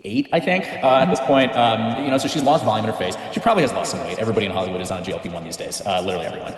8, I think, at this point. So she's lost volume in her face. She probably has lost some weight. Everybody in Hollywood is on a GLP-1 these days, literally everyone.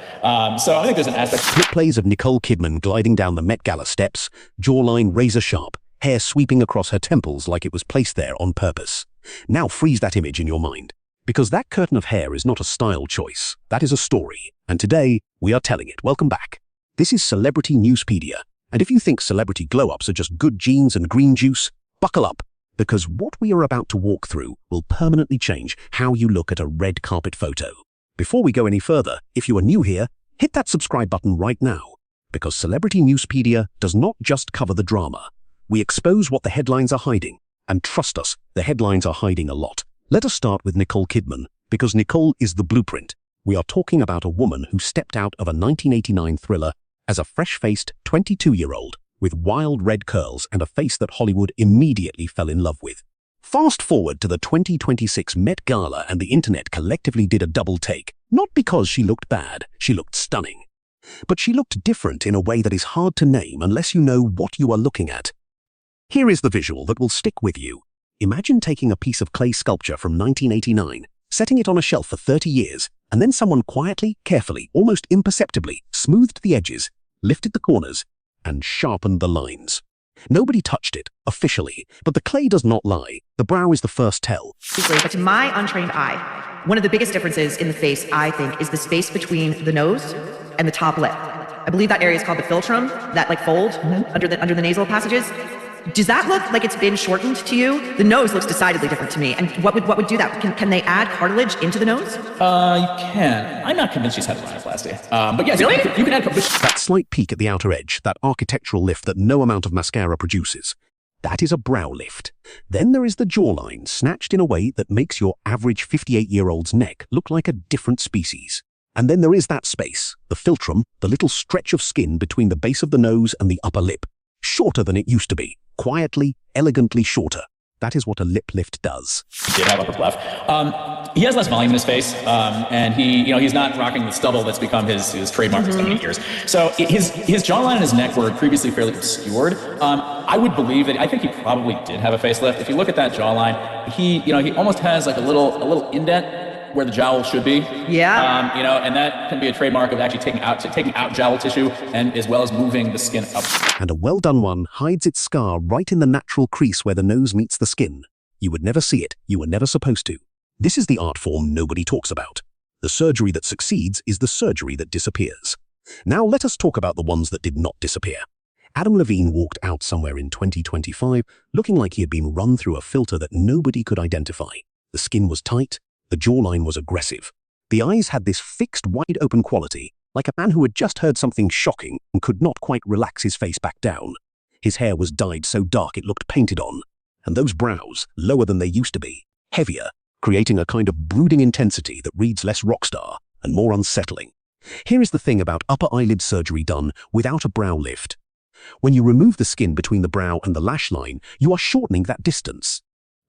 So I think there's an aspect. Clip plays of Nicole Kidman gliding down the Met Gala steps, jawline razor sharp, hair sweeping across her temples like it was placed there on purpose. Now freeze that image in your mind, because that curtain of hair is not a style choice. That is a story, and today we are telling it. Welcome back. This is Celebrity Newspedia, and if you think celebrity glow-ups are just good genes and green juice, buckle up, because what we are about to walk through will permanently change how you look at a red carpet photo. Before we go any further, if you are new here, hit that subscribe button right now, because Celebrity Newspedia does not just cover the drama. We expose what the headlines are hiding, and trust us, the headlines are hiding a lot. Let us start with Nicole Kidman, because Nicole is the blueprint. We are talking about a woman who stepped out of a 1989 thriller as a fresh-faced 22-year-old with wild red curls and a face that Hollywood immediately fell in love with. Fast forward to the 2026 Met Gala and the internet collectively did a double take, not because she looked bad, she looked stunning. But she looked different in a way that is hard to name unless you know what you are looking at. Here is the visual that will stick with you. Imagine taking a piece of clay sculpture from 1989, setting it on a shelf for 30 years, and then someone quietly, carefully, almost imperceptibly smoothed the edges, lifted the corners, and sharpened the lines. Nobody touched it, officially, but the clay does not lie. The brow is the first tell. But to my untrained eye, one of the biggest differences in the face, I think, is the space between the nose and the top lip. I believe that area is called the filtrum, that fold under the nasal passages. Does that look like it's been shortened to you? The nose looks decidedly different to me. And what would do that? Can they add cartilage into the nose? You can. I'm not convinced she's had a rhinoplasty. But yes, really? You can add cartilage. That slight peak at the outer edge, that architectural lift that no amount of mascara produces. That is a brow lift. Then there is the jawline, snatched in a way that makes your average 58-year-old's neck look like a different species. And then there is that space, the filtrum, the little stretch of skin between the base of the nose and the upper lip. Shorter than it used to be. Quietly, elegantly shorter. That is what a lip lift does. He did have upper cleft. He has less volume in his face, and he's not rocking the stubble that's become his trademark for so many years. So his jawline and his neck were previously fairly obscured. I would believe that. I think he probably did have a facelift. If you look at that jawline, he almost has like a little indent where the jowl should be. Yeah. And that can be a trademark of actually taking out jowl tissue and as well as moving the skin up. And a well-done one hides its scar right in the natural crease where the nose meets the skin. You would never see it. You were never supposed to. This is the art form nobody talks about. The surgery that succeeds is the surgery that disappears. Now let us talk about the ones that did not disappear. Adam Levine walked out somewhere in 2025 looking like he had been run through a filter that nobody could identify. The skin was tight. The jawline was aggressive. The eyes had this fixed, wide-open quality, like a man who had just heard something shocking and could not quite relax his face back down. His hair was dyed so dark it looked painted on. And those brows, lower than they used to be, heavier, creating a kind of brooding intensity that reads less rock star and more unsettling. Here is the thing about upper eyelid surgery done without a brow lift. When you remove the skin between the brow and the lash line, you are shortening that distance.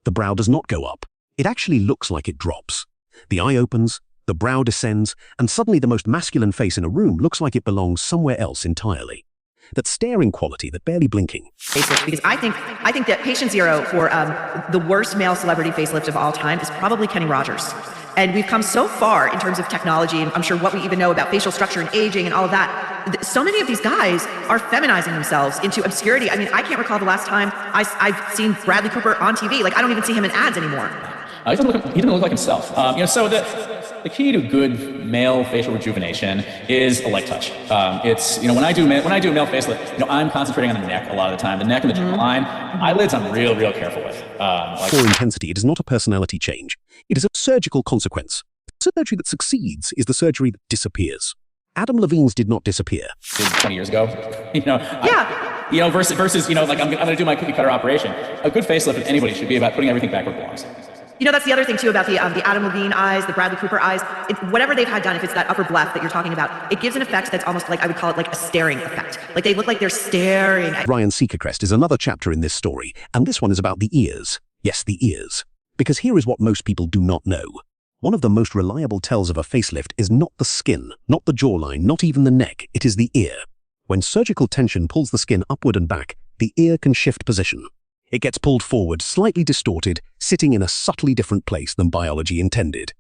The brow does not go up. It actually looks like it drops. The eye opens, the brow descends, and suddenly the most masculine face in a room looks like it belongs somewhere else entirely. That staring quality, that barely blinking. Facelift, because I think that patient zero for the worst male celebrity facelift of all time is probably Kenny Rogers. And we've come so far in terms of technology, and I'm sure what we even know about facial structure and aging and all of that. So many of these guys are feminizing themselves into obscurity. I mean, I can't recall the last time I've seen Bradley Cooper on TV. I don't even see him in ads anymore. He doesn't look like himself. So the key to good male facial rejuvenation is a light touch. It's when I do male facelift, I'm concentrating on the neck a lot of the time. The neck and the jawline, eyelids, I'm real careful with. For intensity, it is not a personality change. It is a surgical consequence. The surgery that succeeds is the surgery that disappears. Adam Levine's did not disappear. 20 years ago, Yeah. Versus I'm going to do my cookie cutter operation. A good facelift of anybody should be about putting everything back where it belongs. That's the other thing too about the Adam Levine eyes, the Bradley Cooper eyes. Whatever they've had done, if it's that upper cleft that you're talking about, it gives an effect that's almost like, I would call it like a staring effect. Like they look like they're staring at Ryan Seacrest is another chapter in this story, and this one is about the ears. Yes, the ears. Because here is what most people do not know. One of the most reliable tells of a facelift is not the skin, not the jawline, not even the neck, it is the ear. When surgical tension pulls the skin upward and back, the ear can shift position. It gets pulled forward, slightly distorted, sitting in a subtly different place than biology intended.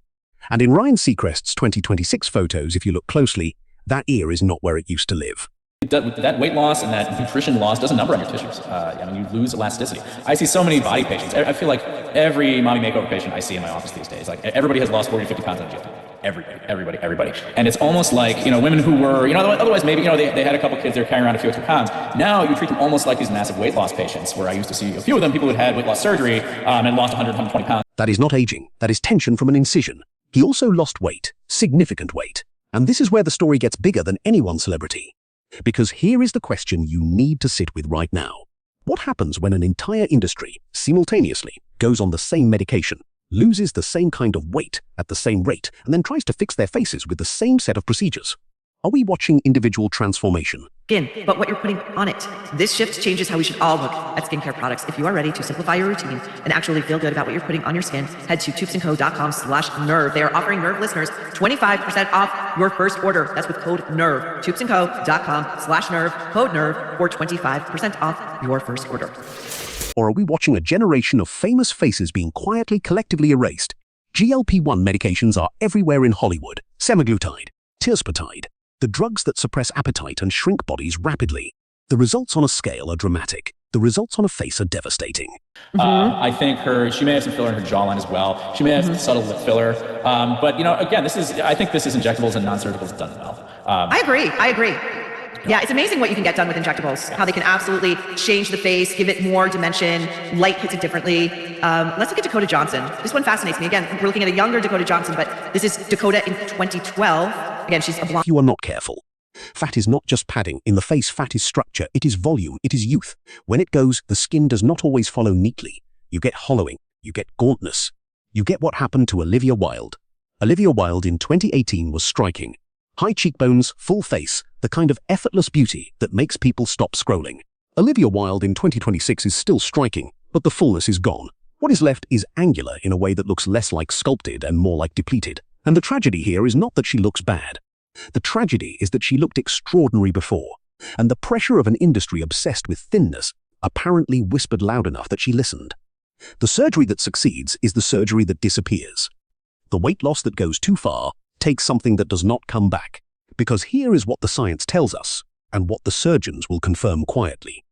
And in Ryan Seacrest's 2026 photos, if you look closely, that ear is not where it used to live. That weight loss and that nutrition loss does a number on your tissues. You lose elasticity. I see so many body patients. I feel like every mommy makeover patient I see in my office these days, like everybody has lost 40 to 50 pounds on GLP. Everybody. And it's almost like, women who were, otherwise maybe, they had a couple kids, they're carrying around a few extra pounds. Now you treat them almost like these massive weight loss patients, where I used to see a few of them, people who had weight loss surgery and lost 100, 120 pounds. That is not aging. That is tension from an incision. He also lost weight, significant weight. And this is where the story gets bigger than any one celebrity. Because here is the question you need to sit with right now. What happens when an entire industry, simultaneously, goes on the same medication, loses the same kind of weight at the same rate, and then tries to fix their faces with the same set of procedures? Are we watching individual transformation? Skin, but what you're putting on it. This shift changes how we should all look at skincare products. If you are ready to simplify your routine and actually feel good about what you're putting on your skin, head to tubesandco.com/nerve. They are offering Nerve listeners 25% off your first order. That's with code NERVE. tubesandco.com/nerve, code NERVE for 25% off your first order. Or are we watching a generation of famous faces being quietly, collectively erased? GLP-1 medications are everywhere in Hollywood. Semaglutide, tirzepatide, the drugs that suppress appetite and shrink bodies rapidly. The results on a scale are dramatic. The results on a face are devastating. I think she may have some filler in her jawline as well. She may have some subtle lip filler. But again, I think this is injectables and non-surgicals done well. I agree. Yeah, it's amazing what you can get done with injectables, how they can absolutely change the face, give it more dimension, light hits it differently. Let's look at Dakota Johnson. This one fascinates me. Again, we're looking at a younger Dakota Johnson, but this is Dakota in 2012. Again, she's a blonde. If you are not careful, fat is not just padding. In the face, fat is structure. It is volume. It is youth. When it goes, the skin does not always follow neatly. You get hollowing. You get gauntness. You get what happened to Olivia Wilde. Olivia Wilde in 2018 was striking. High cheekbones, full face, the kind of effortless beauty that makes people stop scrolling. Olivia Wilde in 2026 is still striking, but the fullness is gone. What is left is angular in a way that looks less like sculpted and more like depleted. And the tragedy here is not that she looks bad. The tragedy is that she looked extraordinary before, and the pressure of an industry obsessed with thinness apparently whispered loud enough that she listened. The surgery that succeeds is the surgery that disappears. The weight loss that goes too far takes something that does not come back. Because here is what the science tells us, and what the surgeons will confirm quietly.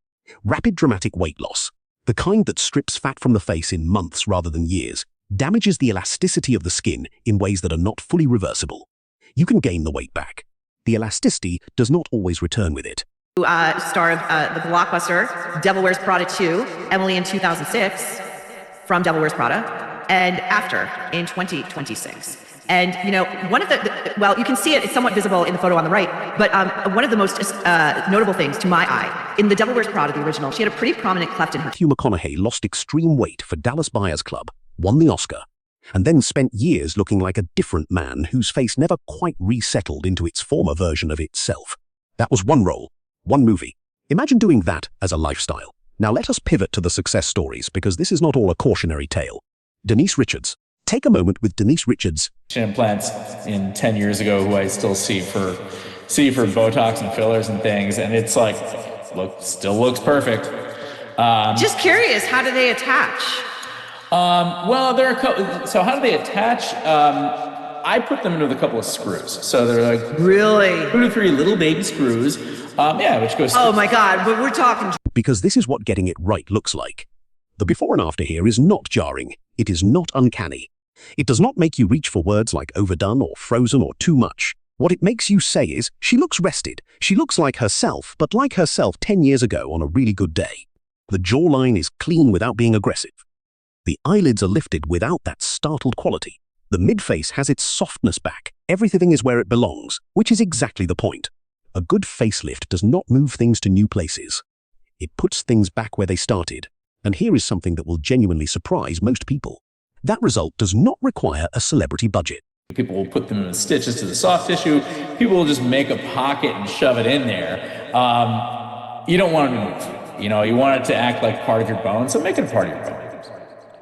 Rapid dramatic weight loss, the kind that strips fat from the face in months rather than years, damages the elasticity of the skin in ways that are not fully reversible. You can gain the weight back. The elasticity does not always return with it. Star of the blockbuster Devil Wears Prada 2, Emily in 2006, from Devil Wears Prada, and After in 2026. And, one of well, you can see it's somewhat visible in the photo on the right, but one of the most notable things to my eye, in The Devil Wears Prada, the original, she had a pretty prominent cleft in her. Matthew McConaughey lost extreme weight for Dallas Buyers Club, won the Oscar, and then spent years looking like a different man whose face never quite resettled into its former version of itself. That was one role, one movie. Imagine doing that as a lifestyle. Now let us pivot to the success stories, because this is not all a cautionary tale. Denise Richards. Take a moment with Denise Richards. Implants in 10 years ago, who I still see for Botox and fillers and things, and it's like, still looks perfect. Just curious, how do they attach? Well, there are a couple. So how do they attach? I put them into a couple of screws. So they're like really 2 to 3 little baby screws. Which goes. Oh my God, but we're talking. Because this is what getting it right looks like. The before and after here is not jarring. It is not uncanny. It does not make you reach for words like overdone or frozen or too much. What it makes you say is, she looks rested. She looks like herself, but like herself 10 years ago on a really good day. The jawline is clean without being aggressive. The eyelids are lifted without that startled quality. The mid-face has its softness back. Everything is where it belongs, which is exactly the point. A good facelift does not move things to new places. It puts things back where they started. And here is something that will genuinely surprise most people. That result does not require a celebrity budget. People will put them in stitches to the soft tissue. People will just make a pocket and shove it in there. You don't want it to move. You want it to act like part of your bone, so make it a part of your bone.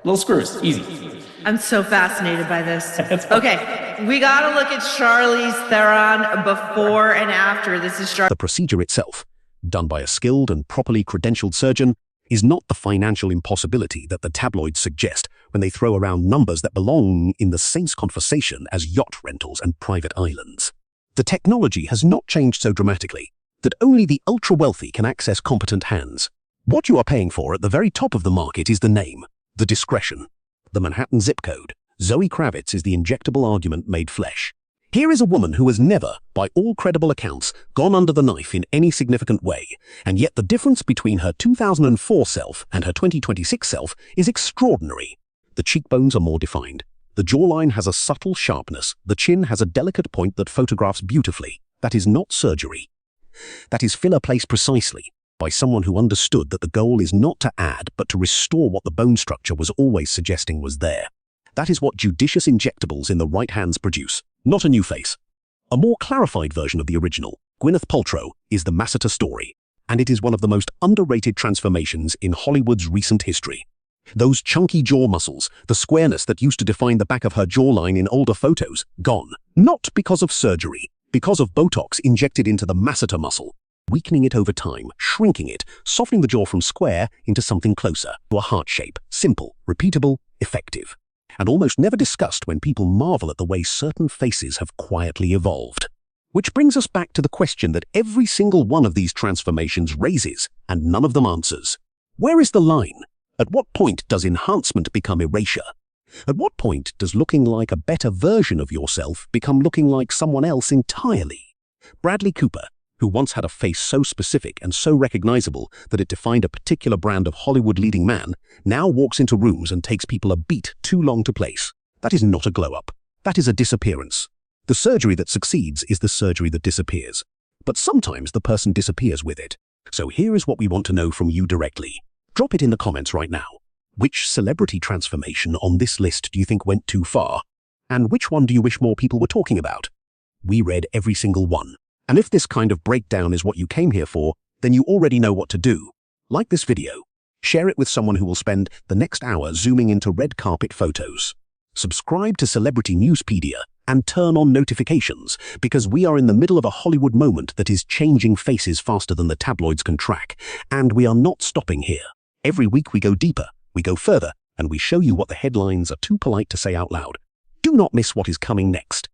Little screws, easy. I'm so fascinated by this. Okay, we gotta look at Charlize Theron before and after. This is The procedure itself, done by a skilled and properly credentialed surgeon, is not the financial impossibility that the tabloids suggest when they throw around numbers that belong in the same conversation as yacht rentals and private islands. The technology has not changed so dramatically that only the ultra-wealthy can access competent hands. What you are paying for at the very top of the market is the name, the discretion, the Manhattan zip code. Zoe Kravitz is the injectable argument made flesh. Here is a woman who has never, by all credible accounts, gone under the knife in any significant way, and yet the difference between her 2004 self and her 2026 self is extraordinary. The cheekbones are more defined. The jawline has a subtle sharpness. The chin has a delicate point that photographs beautifully. That is not surgery. That is filler placed precisely by someone who understood that the goal is not to add but to restore what the bone structure was always suggesting was there. That is what judicious injectables in the right hands produce, not a new face. A more clarified version of the original, Gwyneth Paltrow, is the masseter story, and it is one of the most underrated transformations in Hollywood's recent history. Those chunky jaw muscles, the squareness that used to define the back of her jawline in older photos, gone. Not because of surgery, because of Botox injected into the masseter muscle, weakening it over time, shrinking it, softening the jaw from square into something closer to a heart shape, simple, repeatable, effective, and almost never discussed when people marvel at the way certain faces have quietly evolved. Which brings us back to the question that every single one of these transformations raises, and none of them answers. Where is the line? At what point does enhancement become erasure? At what point does looking like a better version of yourself become looking like someone else entirely? Bradley Cooper, who once had a face so specific and so recognizable that it defined a particular brand of Hollywood leading man, now walks into rooms and takes people a beat too long to place. That is not a glow-up. That is a disappearance. The surgery that succeeds is the surgery that disappears. But sometimes the person disappears with it. So here is what we want to know from you directly. Drop it in the comments right now. Which celebrity transformation on this list do you think went too far? And which one do you wish more people were talking about? We read every single one. And if this kind of breakdown is what you came here for, then you already know what to do. Like this video. Share it with someone who will spend the next hour zooming into red carpet photos. Subscribe to Celebrity Newspedia and turn on notifications, because we are in the middle of a Hollywood moment that is changing faces faster than the tabloids can track, and we are not stopping here. Every week we go deeper, we go further, and we show you what the headlines are too polite to say out loud. Do not miss what is coming next.